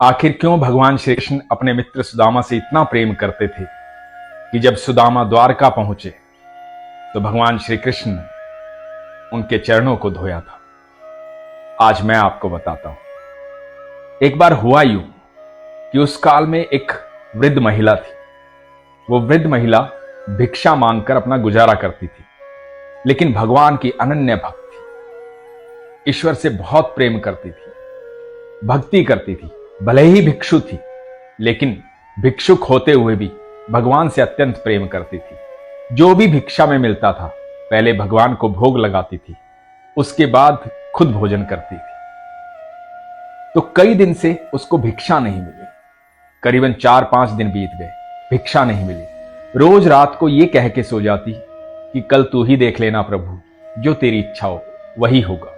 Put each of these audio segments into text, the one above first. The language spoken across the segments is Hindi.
आखिर क्यों भगवान श्री कृष्ण अपने मित्र सुदामा से इतना प्रेम करते थे कि जब सुदामा द्वारका पहुंचे तो भगवान श्री कृष्ण ने उनके चरणों को धोया था। आज मैं आपको बताता हूं। एक बार हुआ यूं कि उस काल में एक वृद्ध महिला थी। वो वृद्ध महिला भिक्षा मांगकर अपना गुजारा करती थी, लेकिन भगवान की अनन्य भक्त थी। ईश्वर से बहुत प्रेम करती थी, भक्ति करती थी। भले ही भिक्षु थी, लेकिन भिक्षुक होते हुए भी भगवान से अत्यंत प्रेम करती थी। जो भी भिक्षा में मिलता था पहले भगवान को भोग लगाती थी, उसके बाद खुद भोजन करती थी। तो कई दिन से उसको भिक्षा नहीं मिली। करीबन 4-5 दिन बीत गए, भिक्षा नहीं मिली। रोज रात को ये कह के सो जाती कि कल तू ही देख लेना प्रभु, जो तेरी इच्छा हो वही होगा।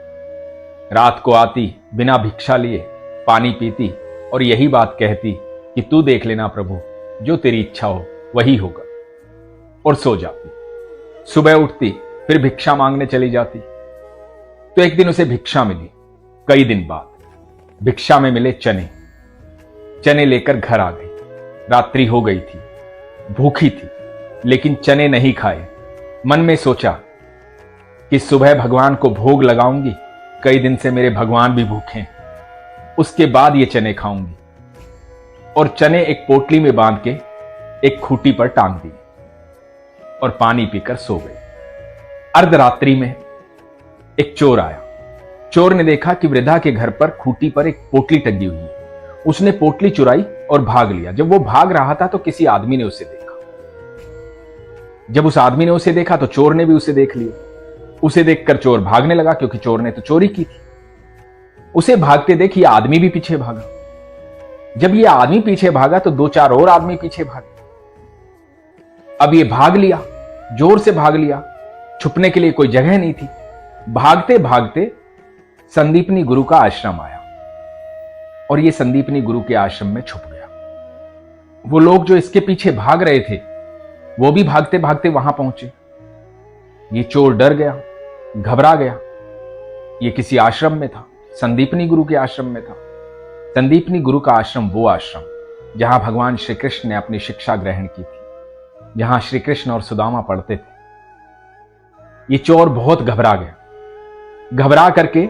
रात को आती, बिना भिक्षा लिए पानी पीती और यही बात कहती कि तू देख लेना प्रभु, जो तेरी इच्छा हो वही होगा, और सो जाती। सुबह उठती, फिर भिक्षा मांगने चली जाती। तो एक दिन उसे भिक्षा मिली। कई दिन बाद भिक्षा में मिले चने लेकर घर आ गई। रात्रि हो गई थी, भूखी थी, लेकिन चने नहीं खाए। मन में सोचा कि सुबह भगवान को भोग लगाऊंगी, कई दिन से मेरे भगवान भी भूखे हैं, उसके बाद ये चने खाऊंगी। और चने एक पोटली में बांध के एक खूंटी पर टांग दी और पानी पीकर सो गई। अर्धरात्रि में एक चोर आया। चोर ने देखा कि वृद्धा के घर पर खूंटी पर एक पोटली टंगी हुई है। उसने पोटली चुराई और भाग लिया। जब वो भाग रहा था तो किसी आदमी ने उसे देखा। जब उस आदमी ने उसे देखा तो चोर ने भी उसे देख लिया। उसे देखकर चोर भागने लगा, क्योंकि चोर ने तो चोरी की थी। उसे भागते देख ये आदमी भी पीछे भागा। जब ये आदमी पीछे भागा तो 2-4 और आदमी पीछे भागे। अब ये भाग लिया, जोर से भाग लिया। छुपने के लिए कोई जगह नहीं थी। भागते भागते संदीपनी गुरु का आश्रम आया और ये संदीपनी गुरु के आश्रम में छुप गया। वो लोग जो इसके पीछे भाग रहे थे वो भी भागते भागते वहां पहुंचे। ये चोर डर गया, घबरा गया। ये किसी आश्रम में था, संदीपनी गुरु के आश्रम में था। संदीपनी गुरु का आश्रम वो आश्रम जहां भगवान श्री कृष्ण ने अपनी शिक्षा ग्रहण की थी, जहां श्री कृष्ण और सुदामा पढ़ते थे। ये चोर बहुत घबरा गया। घबरा करके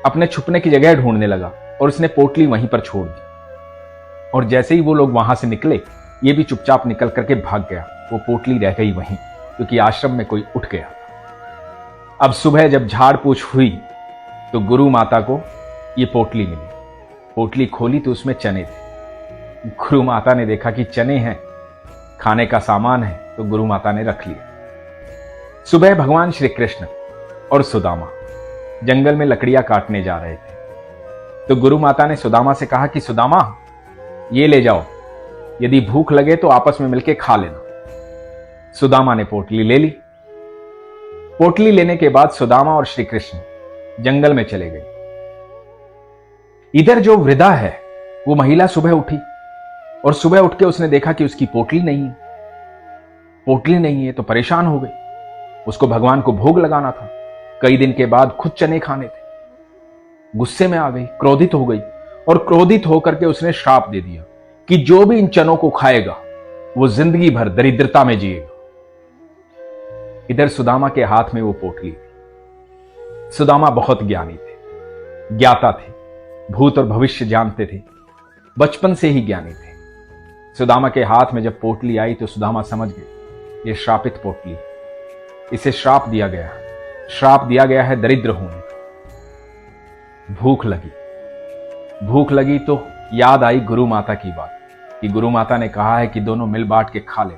अपने छुपने की जगह ढूंढने लगा और उसने पोटली वहीं पर छोड़ दी। और जैसे ही वो लोग वहां से निकले, ये भी चुपचाप निकल करके भाग गया। वो पोटली रह गई वहीं, क्योंकि आश्रम में कोई उठ गया था। अब सुबह जब झाड़ पूछ हुई तो गुरु माता को ये पोटली मिली। पोटली खोली तो उसमें चने थे। गुरु माता ने देखा कि चने हैं, खाने का सामान है, तो गुरु माता ने रख लिया। सुबह भगवान श्री कृष्ण और सुदामा जंगल में लकड़ियां काटने जा रहे थे। तो गुरु माता ने सुदामा से कहा कि सुदामा, ये ले जाओ, यदि भूख लगे तो आपस में मिलके खा लेना। सुदामा ने पोटली ले ली। पोटली लेने के बाद सुदामा और श्री कृष्ण जंगल में चले गए। इधर जो वृद्धा है वो महिला सुबह उठी और सुबह उठ के उसने देखा कि उसकी पोटली नहीं है। पोटली नहीं है तो परेशान हो गई। उसको भगवान को भोग लगाना था। कई दिन के बाद खुद चने खाने थे। गुस्से में आ गई, क्रोधित हो गई और क्रोधित होकर के उसने श्राप दे दिया कि जो भी इन चनों को खाएगा वो जिंदगी भर दरिद्रता में जिएगा। इधर सुदामा के हाथ में वो पोटली थी। सुदामा बहुत ज्ञानी थे, ज्ञाता थे, भूत और भविष्य जानते थे, बचपन से ही ज्ञानी थे। सुदामा के हाथ में जब पोटली आई तो सुदामा समझ गए ये श्रापित पोटली, इसे श्राप दिया गया है। श्राप दिया गया है दरिद्र होने का। भूख लगी तो याद आई गुरु माता की बात कि गुरु माता ने कहा है कि दोनों मिल बांट के खा ले।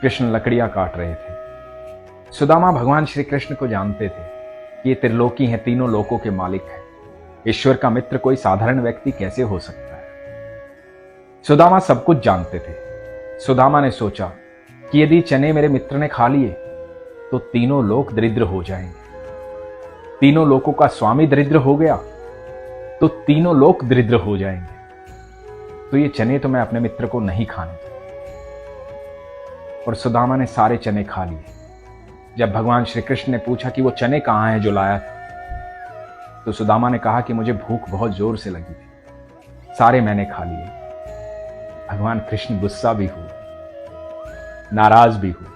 कृष्ण लकड़ियां काट रहे थे। सुदामा भगवान श्री कृष्ण को जानते थे कि ये त्रिलोकी हैं, तीनों लोकों के मालिक हैं। ईश्वर का मित्र कोई साधारण व्यक्ति कैसे हो सकता है। सुदामा सब कुछ जानते थे। सुदामा ने सोचा कि यदि चने मेरे मित्र ने खा लिए तो तीनों लोक दरिद्र हो जाएंगे। तीनों लोकों का स्वामी दरिद्र हो गया तो तीनों लोक दरिद्र हो जाएंगे। तो ये चने तो मैं अपने मित्र को नहीं खाने दूं। और सुदामा ने सारे चने खा लिए। जब भगवान श्री कृष्ण ने पूछा कि वो चने कहाँ हैं जो लाया था, तो सुदामा ने कहा कि मुझे भूख बहुत जोर से लगी थी, सारे मैंने खा लिए। भगवान कृष्ण गुस्सा भी हुए, नाराज भी हुए,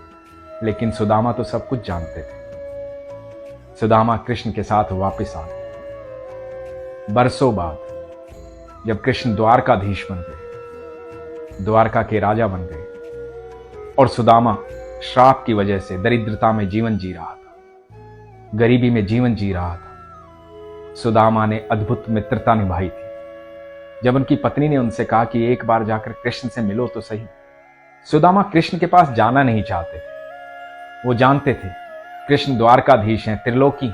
लेकिन सुदामा तो सब कुछ जानते थे। सुदामा कृष्ण के साथ वापस आ गए। बरसों बाद जब कृष्ण द्वारकाधीश बन गए, द्वारका के राजा बन गए, और सुदामा श्राप की वजह से दरिद्रता में जीवन जी रहा था, गरीबी में जीवन जी रहा था, सुदामा ने अद्भुत मित्रता निभाई थी। जब उनकी पत्नी ने उनसे कहा कि एक बार जाकर कृष्ण से मिलो तो सही, सुदामा कृष्ण के पास जाना नहीं चाहते थे। वो जानते थे कृष्ण द्वारकाधीश हैं, त्रिलोकी,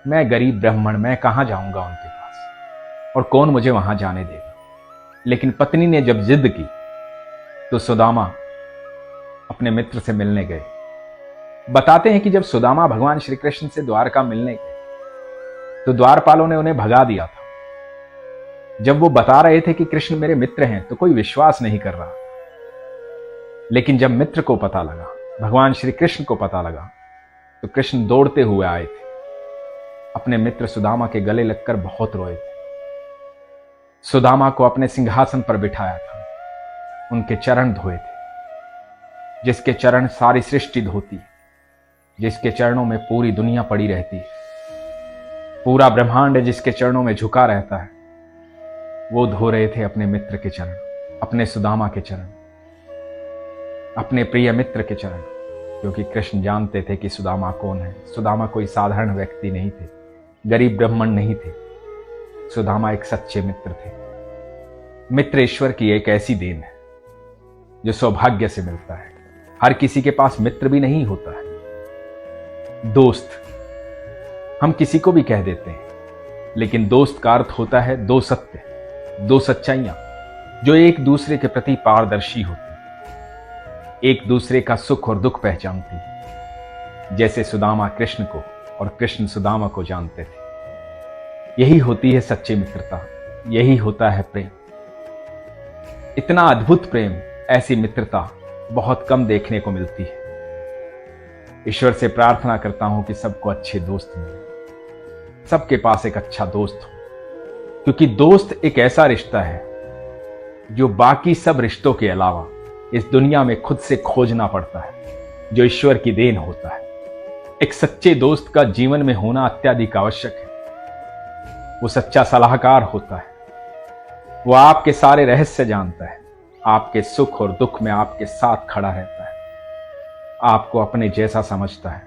मैं गरीब ब्राह्मण, मैं कहां जाऊंगा उनके पास, और कौन मुझे वहां जाने देगा। लेकिन पत्नी ने जब जिद की तो सुदामा अपने मित्र से मिलने गए। बताते हैं कि जब सुदामा भगवान श्री कृष्ण से द्वारका मिलने गए तो द्वारपालों ने उन्हें भगा दिया था। जब वो बता रहे थे कि कृष्ण मेरे मित्र हैं तो कोई विश्वास नहीं कर रहा। लेकिन जब मित्र को पता लगा, भगवान श्री कृष्ण को पता लगा, तो कृष्ण दौड़ते हुए आए थे। अपने मित्र सुदामा के गले लगकर बहुत रोए थे। सुदामा को अपने सिंहासन पर बिठाया था, उनके चरण धोए थे, जिसके चरण सारी सृष्टि धोती है, जिसके चरणों में पूरी दुनिया पड़ी रहती है, पूरा ब्रह्मांड जिसके चरणों में झुका रहता है, वो धो रहे थे अपने मित्र के चरण, अपने सुदामा के चरण, अपने प्रिय मित्र के चरण। क्योंकि कृष्ण जानते थे कि सुदामा कौन है। सुदामा कोई साधारण व्यक्ति नहीं थे, गरीब ब्राह्मण नहीं थे। सुदामा एक सच्चे मित्र थे। मित्र ईश्वर की एक ऐसी देन है जो सौभाग्य से मिलता है। हर किसी के पास मित्र भी नहीं होता है। दोस्त हम किसी को भी कह देते हैं, लेकिन दोस्त का अर्थ होता है दो सत्य, दो सच्चाइयां जो एक दूसरे के प्रति पारदर्शी होती, एक दूसरे का सुख और दुख पहचानती। जैसे सुदामा कृष्ण को और कृष्ण सुदामा को जानते थे। यही होती है सच्ची मित्रता, यही होता है प्रेम। इतना अद्भुत प्रेम, ऐसी मित्रता बहुत कम देखने को मिलती है। ईश्वर से प्रार्थना करता हूं कि सबको अच्छे दोस्त मिले, सबके पास एक अच्छा दोस्त हो, क्योंकि दोस्त एक ऐसा रिश्ता है जो बाकी सब रिश्तों के अलावा इस दुनिया में खुद से खोजना पड़ता है, जो ईश्वर की देन होता है। एक सच्चे दोस्त का जीवन में होना अत्यधिक आवश्यक है। वो सच्चा सलाहकार होता है, वो आपके सारे रहस्य जानता है, आपके सुख और दुख में आपके साथ खड़ा रहता है, आपको अपने जैसा समझता है।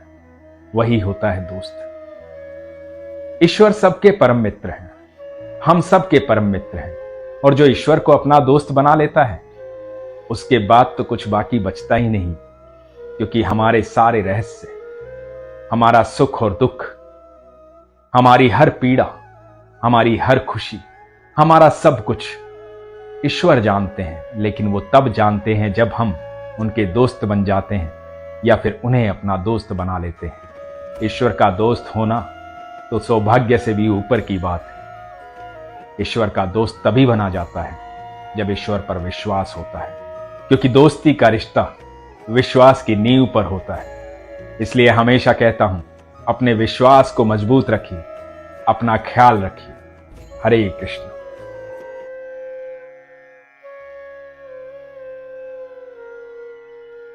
वही होता है दोस्त। ईश्वर सबके परम मित्र हैं, हम सबके परम मित्र हैं, और जो ईश्वर को अपना दोस्त बना लेता है उसके बाद तो कुछ बाकी बचता ही नहीं, क्योंकि हमारे सारे रहस्य, हमारा सुख और दुख, हमारी हर पीड़ा, हमारी हर खुशी, हमारा सब कुछ ईश्वर जानते हैं। लेकिन वो तब जानते हैं जब हम उनके दोस्त बन जाते हैं या फिर उन्हें अपना दोस्त बना लेते हैं। ईश्वर का दोस्त होना तो सौभाग्य से भी ऊपर की बात है। ईश्वर का दोस्त तभी बना जाता है जब ईश्वर पर विश्वास होता है, क्योंकि दोस्ती का रिश्ता विश्वास की नींव पर होता है। इसलिए हमेशा कहता हूं, अपने विश्वास को मजबूत रखिए, अपना ख्याल रखिए। हरे कृष्ण।